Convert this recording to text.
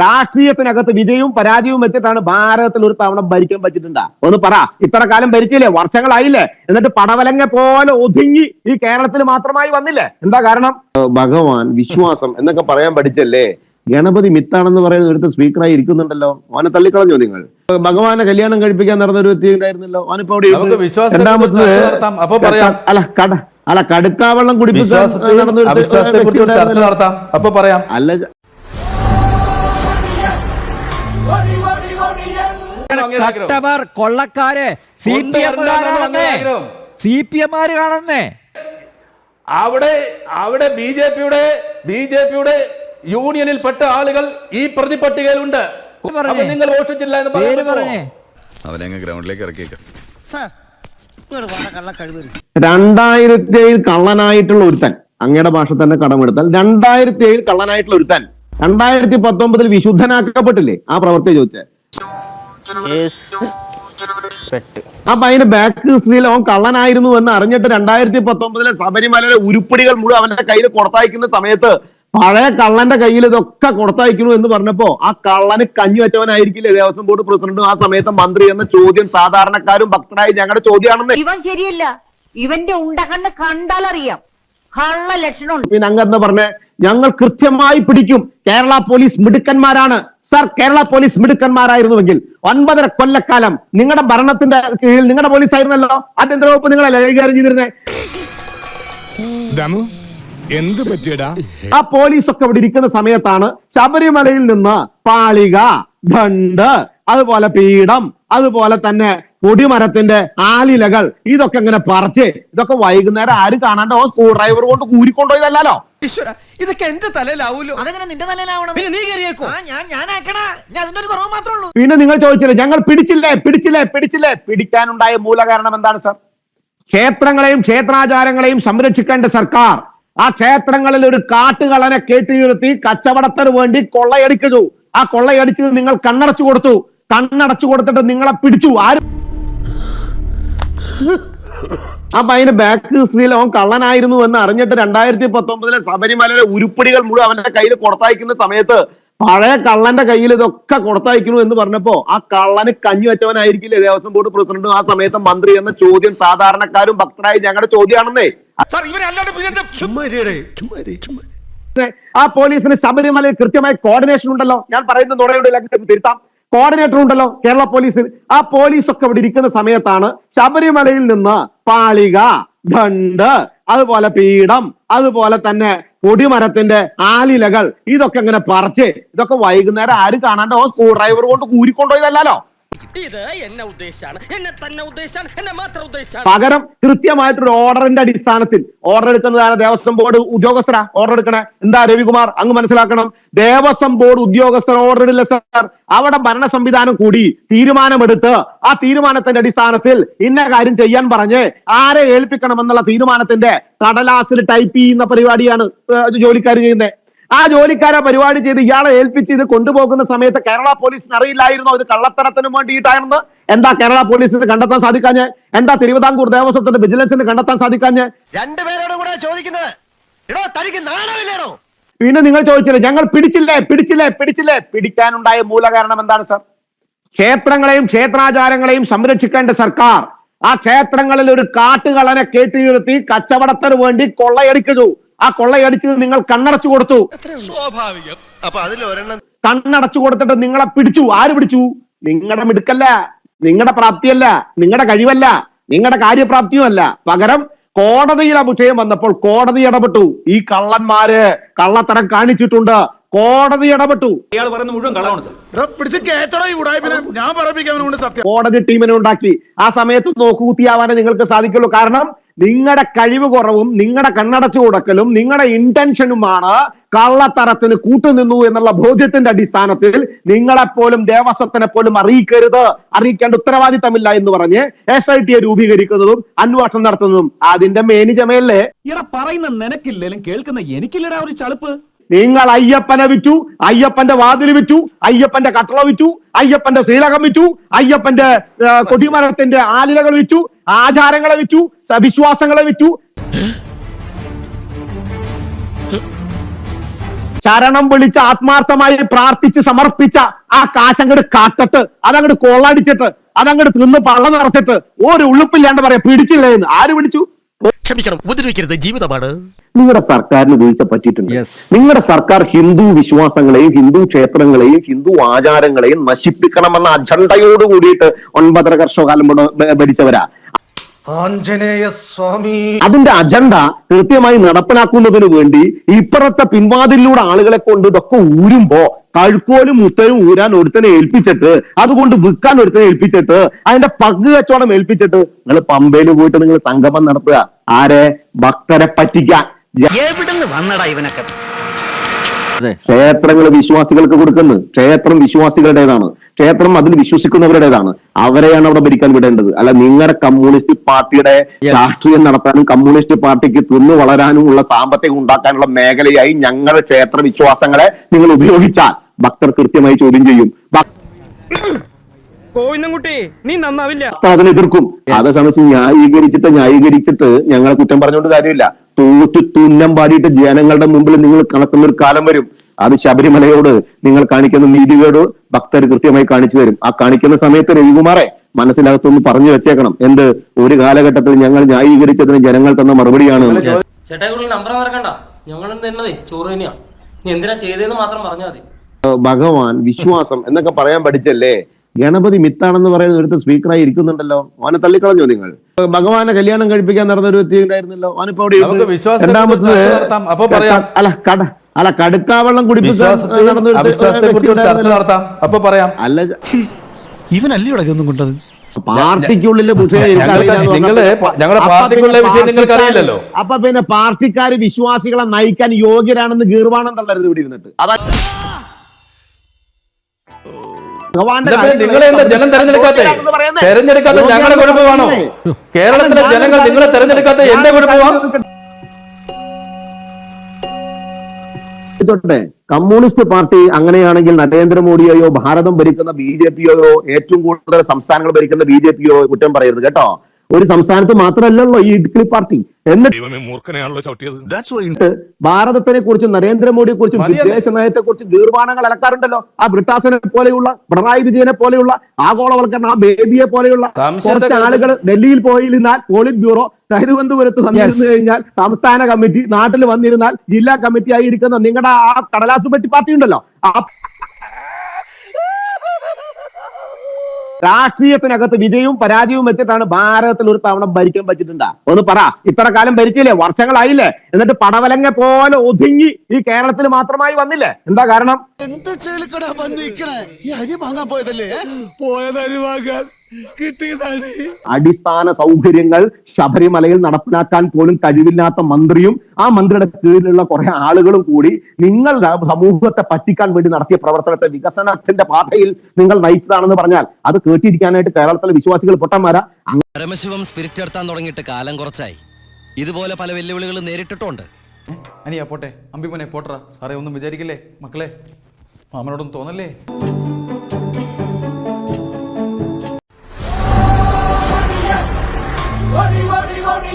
രാഷ്ട്രീയത്തിനകത്ത് വിജയവും പരാജയവും വെച്ചിട്ടാണ് ഭാരതത്തിൽ ഒരു തവണ ഭരിക്കാൻ പറ്റിയിട്ടുണ്ടാ? ഒന്ന് പറ. ഇത്ര കാലം ഭരിച്ചില്ലേ, വർഷങ്ങളായില്ലേ, എന്നിട്ട് പടവലങ്ങ പോലെ ഒതുങ്ങി ഈ കേരളത്തിൽ മാത്രമായി വന്നില്ലേ? എന്താ കാരണം? ഭഗവാൻ, വിശ്വാസം എന്നൊക്കെ പറയാൻ പഠിച്ചല്ലേ. ഗണപതി മിത്താണെന്ന് പറയുന്ന ഒരുത്ത സ്പീക്കറായി ഇരിക്കുന്നുണ്ടല്ലോ, അവനെ തള്ളിക്കളഞ്ഞോ നിങ്ങൾ? ഭഗവാനെ കല്യാണം കഴിപ്പിക്കാൻ നടന്ന ഒരു വ്യക്തി ഉണ്ടായിരുന്നല്ലോ, അവനിപ്പോ അവിടെ. രണ്ടാമത്തത് അല്ല കടുക്കാവെള്ളം കുടിപ്പിക്കാൻ അല്ല. കട്ടവർ കൊള്ളക്കാര് CPM കാണുന്നേ. അവിടെ ബി ജെ പിയുടെ യൂണിയനിൽ പെട്ട ആളുകൾ ഈ പ്രതിപട്ടികയിലുണ്ട്. നിങ്ങൾ വോട്ടിച്ചില്ല എന്ന് പറഞ്ഞേ. അവനെ ഗ്രൗണ്ടിലേക്ക് ഇറക്കിയേക്കാം. 2007 കള്ളനായിട്ടുള്ള ഒരുത്തൻ, അങ്ങയുടെ ഭാഷ തന്നെ കടമെടുത്താൽ 2007 കള്ളനായിട്ടുള്ള ഒരുത്തൻ 2019 വിശുദ്ധനാക്കപ്പെട്ടില്ലേ? ആ പ്രവൃത്തി ചോദിച്ചേ. അപ്പൊ അതിന്റെ ബാക്ക് ഹിസ്റ്ററിയിൽ അവൻ കള്ളനായിരുന്നു എന്ന് അറിഞ്ഞിട്ട് 2019 ശബരിമലയിലെ ഉരുപ്പടികൾ മുഴുവൻ അവന്റെ കയ്യിൽ കൊടുത്തയക്കുന്ന സമയത്ത് പഴയ കള്ളന്റെ കയ്യിൽ ഇതൊക്കെ കൊടുത്തയക്കുന്നു എന്ന് പറഞ്ഞപ്പോ ആ കള്ളന് കഞ്ഞി വെച്ചവനായിരിക്കില്ലേ ദേവസ്വം ബോർഡ് പ്രസിഡന്റും ആ സമയത്ത് മന്ത്രി എന്ന ചോദ്യം സാധാരണക്കാരും ഭക്തരായി ഞങ്ങളുടെ ചോദ്യമാണെന്ന്. ഇവൻ ശരിയല്ല, ഇവന്റെ ഉണ്ടകണ്ണ് കണ്ടാലറിയാം കള്ള ലക്ഷണം. പിന്നെ അങ്ങെന്ന് പറഞ്ഞേ, ഞങ്ങൾ കൃത്യമായി പിടിക്കും, കേരള പോലീസ് മിടുക്കന്മാരാണ്. സർ, കേരള പോലീസ് മിടുക്കന്മാരായിരുന്നുവെങ്കിൽ 9.5 കൊല്ലക്കാലം നിങ്ങളുടെ ഭരണത്തിന്റെ കീഴിൽ നിങ്ങളുടെ പോലീസ് ആയിരുന്നല്ലോ, ആഭ്യന്തര വകുപ്പ് നിങ്ങളല്ലേ കൈകാര്യം ചെയ്തിരുന്നേ? എന്ത് പറ്റിയടാ? ആ പോലീസ് ഒക്കെ ഇവിടെ ഇരിക്കുന്ന സമയത്താണ് ശബരിമലയിൽ നിന്ന് പാളിക, ദണ്ഡ്, അതുപോലെ പീഠം, അതുപോലെ തന്നെ കൊടിമരത്തിന്റെ ആലിലകൾ ഇതൊക്കെ ഇങ്ങനെ പറിച്ച് ഇതൊക്കെ വൈകുന്നേരം ആരും കാണാണ്ട് സ്ക്രൂ ഡ്രൈവർ കൊണ്ട് കൂരിക്കൊണ്ടുപോയതല്ലോ. ഇതൊക്കെ എന്റെ തലയിലാവൂലോ? അതെങ്ങനെ നിന്റെ തലയിലാവണം? പിന്നെ നീ കയറിയേക്കോ? പിന്നെ നിങ്ങൾ ചോദിച്ചില്ലേ ഞങ്ങൾ പിടിച്ചില്ലേ? പിടിക്കാനുണ്ടായ മൂലകാരണം എന്താണ് സർ? ക്ഷേത്രങ്ങളെയും ക്ഷേത്രാചാരങ്ങളെയും സംരക്ഷിക്കേണ്ട സർക്കാർ ആ ക്ഷേത്രങ്ങളിൽ ഒരു കാട്ടുകളനെ കേട്ടിയിരുത്തി കച്ചവടത്തിന് വേണ്ടി കൊള്ളയടിക്കുന്നു. ആ കൊള്ളയടിച്ചത് നിങ്ങൾ കണ്ണടച്ചു കൊടുത്തിട്ട് നിങ്ങളെ പിടിച്ചു. ആരും അപ്പൊ അതിന്റെ ബാക്ക് ഹിസ്റ്ററിയിൽ അവൻ കള്ളനായിരുന്നു എന്ന് അറിഞ്ഞിട്ട് 2019 ശബരിമലയിലെ ഉരുപ്പടികൾ മുഴുവൻ അവന്റെ കയ്യിൽ കൊടുത്തയക്കുന്ന സമയത്ത് പഴയ കള്ളന്റെ കയ്യിൽ ഇതൊക്കെ കൊടുത്തയക്കുന്നു എന്ന് പറഞ്ഞപ്പോ ആ കള്ളന് കഞ്ഞി വെച്ചവനായിരിക്കില്ലേ ദേവസ്വം ബോർഡ് പ്രസിഡന്റും ആ സമയത്ത് മന്ത്രി എന്ന ചോദ്യം സാധാരണക്കാരും ഭക്തരായി ഞങ്ങളുടെ ചോദ്യമാണെന്നേ. ആ പോലീസിന് ശബരിമലയിൽ കൃത്യമായ കോർഡിനേഷൻ ഉണ്ടല്ലോ. ഞാൻ പറയുന്ന നുണയുടെ തിരുത്താം. കോർഡിനേറ്റർ ഉണ്ടല്ലോ കേരള പോലീസിൽ. ആ പോലീസ് ഒക്കെ ഇവിടെ ഇരിക്കുന്ന സമയത്താണ് ശബരിമലയിൽ നിന്ന് പാളിക, ദണ്ഡ്, അതുപോലെ പീഠം, അതുപോലെ തന്നെ കൊടിമരത്തിന്റെ ആലിലകൾ ഇതൊക്കെ ഇങ്ങനെ പറിച്ച് ഇതൊക്കെ വൈകുന്നേരം ആരും കാണാണ്ട് സ്ക്രൂ ഡ്രൈവർ കൊണ്ട് കൂരിക്കൊണ്ടുപോയതല്ലോ. പകരം കൃത്യമായിട്ടൊരു ഓർഡറിന്റെ അടിസ്ഥാനത്തിൽ ഓർഡർ എടുക്കുന്നതാണ് ദേവസ്വം ബോർഡ് ഉദ്യോഗസ്ഥരാ ഓർഡർ എടുക്കണേ. എന്താ രവികുമാർ അങ്ങ് മനസ്സിലാക്കണം, ദേവസ്വം ബോർഡ് ഉദ്യോഗസ്ഥർ ഓർഡർ ഇടില്ല സാർ. അവിടെ ഭരണ സംവിധാനം കൂടി തീരുമാനമെടുത്ത് ആ തീരുമാനത്തിന്റെ അടിസ്ഥാനത്തിൽ ഇന്ന കാര്യം ചെയ്യാൻ പറഞ്ഞ് ആരെ ഏൽപ്പിക്കണമെന്നുള്ള തീരുമാനത്തിന്റെ കടലാസിൽ ടൈപ്പ് ചെയ്യുന്ന പരിപാടിയാണ് ജോലിക്കാർ ചെയ്യുന്നത്. ആ ജോലിക്കാരെ പരിപാടി ചെയ്ത് ഇയാളെ ഏൽപ്പിച്ച് ഇത് കൊണ്ടുപോകുന്ന സമയത്ത് കേരള പോലീസിന് അറിയില്ലായിരുന്നോ ഇത് കള്ളത്തരത്തിന് വേണ്ടിയിട്ടാണെന്ന്? എന്താ കേരള പോലീസിന് കണ്ടെത്താൻ സാധിക്കാഞ്ഞ്? എന്താ തിരുവിതാംകൂർ ദേവസ്വത്തിന്റെ വിജിലൻസിന് കണ്ടെത്താൻ സാധിക്കാഞ്ഞ്? രണ്ടുപേരോടും കൂടെ ചോദിക്കുന്നത്, പിന്നെ നിങ്ങൾ ചോദിച്ചില്ലേ ഞങ്ങൾ പിടിച്ചില്ലേ? പിടിക്കാനുണ്ടായ മൂലകാരണം എന്താണ് സർ? ക്ഷേത്രങ്ങളെയും ക്ഷേത്രാചാരങ്ങളെയും സംരക്ഷിക്കേണ്ട സർക്കാർ ആ ക്ഷേത്രങ്ങളിൽ ഒരു കാട്ടുകളനെ കേട്ടിയിരുത്തി കച്ചവടത്തിന് വേണ്ടി കൊള്ളയടിക്കുന്നു. ആ കൊള്ളയടിച്ചത് നിങ്ങൾ കണ്ണടച്ചു കൊടുത്തു. സ്വാഭാവികം. അപ്പൊ കണ്ണടച്ചു കൊടുത്തിട്ട് നിങ്ങളെ പിടിച്ചു. ആര് പിടിച്ചു? നിങ്ങളുടെ മിടുക്കല്ല, നിങ്ങളുടെ പ്രാപ്തിയല്ല, നിങ്ങളുടെ കഴിവല്ല, നിങ്ങളുടെ കാര്യപ്രാപ്തിയുമല്ല. പകരം കോടതിയിൽ ആ വിഷയം വന്നപ്പോൾ കോടതി ഇടപെട്ടു. ഈ കള്ളന്മാര് കള്ളത്തരം കാണിച്ചിട്ടുണ്ട്, കോടതി ഇടപെട്ടു. കോടതി ടീമിനെ ഉണ്ടാക്കി. ആ സമയത്ത് നോക്കുകുത്തിയാവാനേ നിങ്ങൾക്ക് സാധിക്കുള്ളൂ. കാരണം നിങ്ങളുടെ കഴിവ് കുറവും നിങ്ങളുടെ കണ്ണടച്ചു കൊടുക്കലും നിങ്ങളുടെ ഇന്റൻഷനുമാണ് കള്ളത്തരത്തിന് കൂട്ടുനിന്നു എന്നുള്ള ബോധ്യത്തിന്റെ അടിസ്ഥാനത്തിൽ നിങ്ങളെപ്പോലും ദേവസ്വത്തിനെ പോലും അറിയിക്കേണ്ട ഉത്തരവാദിത്തമില്ല എന്ന് പറഞ്ഞ് SIT രൂപീകരിക്കുന്നതും അന്വേഷണം നടത്തുന്നതും അതിന്റെ മേനിജമയല്ലേ? പറയുന്ന നിനക്കില്ലേലും കേൾക്കുന്ന എനിക്കില്ലടാ ഒരു ചളുപ്പ്. നിങ്ങൾ അയ്യപ്പനെ വിറ്റു, അയ്യപ്പന്റെ വാതിൽ വിറ്റു, അയ്യപ്പന്റെ കട്ടള വിറ്റു, അയ്യപ്പന്റെ ശ്രീലകം വിറ്റു, അയ്യപ്പന്റെ കൊടിമരത്തിന്റെ ആലിലകൾ വിറ്റു, ആചാരങ്ങളെ വിറ്റു, വിശ്വാസങ്ങളെ വിറ്റു. ശരണം വിളിച്ച് ആത്മാർത്ഥമായി പ്രാർത്ഥിച്ച് സമർപ്പിച്ച ആ കാശങ്ങട് കാട്ടിട്ട് അതങ്ങോട്ട് കൊള്ളടിച്ചിട്ട് അതങ്ങോട്ട് തിന്ന് പള്ള നിറച്ചിട്ട് ഒരു ഉളുപ്പില്ലാണ്ട് പറയാ പിടിച്ചില്ല എന്ന് ആര് പിടിച്ചു? ക്ഷമിക്കണം, ഉപദ്രവിക്കരുത്, ജീവിതമാണ്. നിങ്ങളുടെ സർക്കാരിന് വീഴ്ച പറ്റിയിട്ടുണ്ട്. നിങ്ങളുടെ സർക്കാർ ഹിന്ദു വിശ്വാസങ്ങളെയും ഹിന്ദു ക്ഷേത്രങ്ങളെയും ഹിന്ദു ആചാരങ്ങളെയും നശിപ്പിക്കണമെന്ന അജണ്ടയോട് കൂടിയിട്ട് 9.5 വർഷക്കാലം ഭരിച്ചവരാ. ആഞ്ജനേയ സ്വാമി. അതിന്റെ അജണ്ട കൃത്യമായി നടപ്പിലാക്കുന്നതിന് വേണ്ടി ഇപ്പുറത്തെ പിൻവാതിലൂടെ ആളുകളെ കൊണ്ട് ഇതൊക്കെ ഊരുമ്പോ കഴുക്കോലും മുത്തരും ഊരാൻ ഒരുത്തനെ ഏൽപ്പിച്ചിട്ട് അതുകൊണ്ട് വിൽക്കാൻ ഒരുത്തനെ ഏൽപ്പിച്ചിട്ട് അതിന്റെ പങ്ക് കച്ചവടം ഏൽപ്പിച്ചിട്ട് നിങ്ങൾ പമ്പയിൽ പോയിട്ട് നിങ്ങൾ സംഗമം നടത്തുക. ആരെ? ഭക്തരെ പറ്റിക്കാൻ. എവിടുന്ന് വന്നടാ ഇവനൊക്കെ? ക്ഷേത്രങ്ങൾ വിശ്വാസികൾക്ക് കൊടുക്കുന്നു. ക്ഷേത്രം വിശ്വാസികളുടേതാണ്. ക്ഷേത്രം അതിൽ വിശ്വസിക്കുന്നവരുടേതാണ്. അവരെയാണ് അവിടെ ഭരിക്കാൻ വിടേണ്ടത്. അല്ല നിങ്ങളുടെ കമ്മ്യൂണിസ്റ്റ് പാർട്ടിയുടെ രാഷ്ട്രീയം നടത്താനും കമ്മ്യൂണിസ്റ്റ് പാർട്ടിക്ക് തിന്നു വളരാനും ഉള്ള സാമ്പത്തികം ഉണ്ടാക്കാനുള്ള മേഖലയായി ഞങ്ങളുടെ ക്ഷേത്ര വിശ്വാസങ്ങളെ നിങ്ങൾ ഉപയോഗിച്ചാൽ ഭക്തർ കൃത്യമായി ചോദ്യം ചെയ്യും. നീ നന്നാവില്ല. ഭക്തർ അതിനെ എതിർക്കും. അതേ സമയത്ത് ന്യായീകരിച്ചിട്ട് ഞങ്ങളെ കുറ്റം പറഞ്ഞുകൊണ്ട് കാര്യമില്ല. തുന്നം പാടിയിട്ട് ജനങ്ങളുടെ മുമ്പിൽ നിങ്ങൾ കണക്കുന്ന ഒരു കാലം വരും. അത് ശബരിമലയോട് നിങ്ങൾ കാണിക്കുന്ന നീതികേട് ഭക്തർ കൃത്യമായി കാണിച്ചു തരും. ആ കാണിക്കുന്ന സമയത്ത് രവികുമാറെ മനസ്സിനകത്തൊന്ന് പറഞ്ഞു വെച്ചേക്കണം. എന്ത്? ഒരു കാലഘട്ടത്തിൽ ഞങ്ങൾ ന്യായീകരിച്ചതിന് ജനങ്ങൾ തന്ന മറുപടിയാണ്. ഭഗവാൻ വിശ്വാസം എന്നൊക്കെ പറയാൻ പഠിച്ചല്ലേ? ഗണപതി മിത്താണെന്ന് പറയുന്ന ഒരുത്ത സ്പീക്കറായി ഇരിക്കുന്നുണ്ടല്ലോ. അവനെ തള്ളിക്കളഞ്ഞോ നിങ്ങൾ? ഭഗവാനെ കല്യാണം കഴിപ്പിക്കാൻ നടന്ന ഒരു വ്യക്തി ഉണ്ടായിരുന്നല്ലോ. അവനിപ്പോ അവിടെ രണ്ടാമത്തത് അല്ല കടുക്കാവെള്ളം കുടിപ്പിക്കാൻ അല്ല ഇവനല്ലേ ഇതൊന്നും കൊണ്ടത് പാർട്ടിക്കുള്ളിലെ ഞങ്ങളുടെ പാർട്ടിക്കുള്ള വിഷയം നിങ്ങൾക്ക് അറിയില്ലല്ലോ. അപ്പൊ പിന്നെ പാർട്ടിക്കാര് വിശ്വാസികളെ നയിക്കാൻ യോഗ്യരാണെന്ന് ഗീർവാണം തള്ളരുത് ഇവിടെ ഇരുന്നിട്ട്. അതാ നിങ്ങളെ എന്താ ജനം തെരഞ്ഞെടുക്കാത്ത ഞങ്ങളുടെ കുഴപ്പമാണോ? കേരളത്തിലെ ജനങ്ങൾ നിങ്ങളെ തെരഞ്ഞെടുക്കാത്ത എന്റെ കുഴപ്പമാണ്. കമ്മ്യൂണിസ്റ്റ് പാർട്ടി അങ്ങനെയാണെങ്കിൽ നരേന്ദ്രമോദിയെയോ ഭാരതം ഭരിക്കുന്ന BJPയോ ഏറ്റവും കൂടുതൽ സംസ്ഥാനങ്ങൾ ഭരിക്കുന്ന BJPയോ കുറ്റം പറയരുത് കേട്ടോ. ഒരു സംസ്ഥാനത്ത് മാത്രമല്ലല്ലോ ഈ ഇഡ്ലി പാർട്ടി. എന്നിട്ട് ഭാരതത്തിനെ കുറിച്ചും നരേന്ദ്രമോദിയെ കുറിച്ചും വിദേശ നയത്തെ കുറിച്ചും ഗീർവാണങ്ങൾ അലക്കാറുണ്ടല്ലോ. ആ ബ്രിട്ടാസിനെ പോലെയുള്ള പിണറായി വിജയനെ പോലെയുള്ള ആഗോളവൽക്കരണം ആ ബേബിയെ പോലെയുള്ള കുറച്ച് ആളുകൾ ഡൽഹിയിൽ പോയിരുന്നാൽ പോളിറ്റ് ബ്യൂറോ, തിരുവനന്തപുരത്ത് വന്നിരുന്നു കഴിഞ്ഞാൽ സംസ്ഥാന കമ്മിറ്റി, നാട്ടിൽ വന്നിരുന്നാൽ ജില്ലാ കമ്മിറ്റി ആയിരിക്കുന്ന നിങ്ങളുടെ ആ കടലാസ് പെട്ടി പാർട്ടി ഉണ്ടല്ലോ. ആ രാഷ്ട്രീയത്തിനകത്ത് വിജയവും പരാജയവും വെച്ചിട്ടാണ് ഭാരതത്തിൽ ഒരു തവണ ഭരിക്കാൻ പറ്റിയിട്ടുണ്ടാ? ഒന്ന് പറ. ഇത്ര കാലം ഭരിച്ചില്ലേ? വർഷങ്ങളായില്ലേ? എന്നിട്ട് പടവലങ്ങ പോലെ ഒതുങ്ങി ഈ കേരളത്തിൽ മാത്രമായി വന്നില്ലേ? എന്താ കാരണം? അടിസ്ഥാന സൗകര്യങ്ങൾ ശബരിമലയിൽ നടപ്പിലാക്കാൻ പോലും കഴിവില്ലാത്ത മന്ത്രിയും ആ മന്ത്രിയുടെ കീഴിലുള്ള കുറെ ആളുകളും കൂടി നിങ്ങളുടെ സമൂഹത്തെ പറ്റിക്കാൻ വേണ്ടി നടത്തിയ പ്രവർത്തനത്തെ വികസനത്തിന്റെ പാതയിൽ നിങ്ങൾ നയിച്ചതാണെന്ന് പറഞ്ഞാൽ അത് കേട്ടിരിക്കാനായിട്ട് കേരളത്തിലെ വിശ്വാസികൾ പൊട്ടന്മാരാ. പരമശിവം സ്പിരിറ്റ് എടുത്താൻ തുടങ്ങിയിട്ട് കാലം കുറച്ചായി. ഇതുപോലെ പല വെല്ലുവിളികൾ നേരിട്ടിട്ടുണ്ട്. അനിയാ പോട്ടെ, അമ്പിമനെ പോട്ടറാ. സാറേ ഒന്നും വിചാരിക്കില്ലേ മക്കളെ, മാമനോടൊന്നും തോന്നല്ലേ? Wadi, wadi, wadi,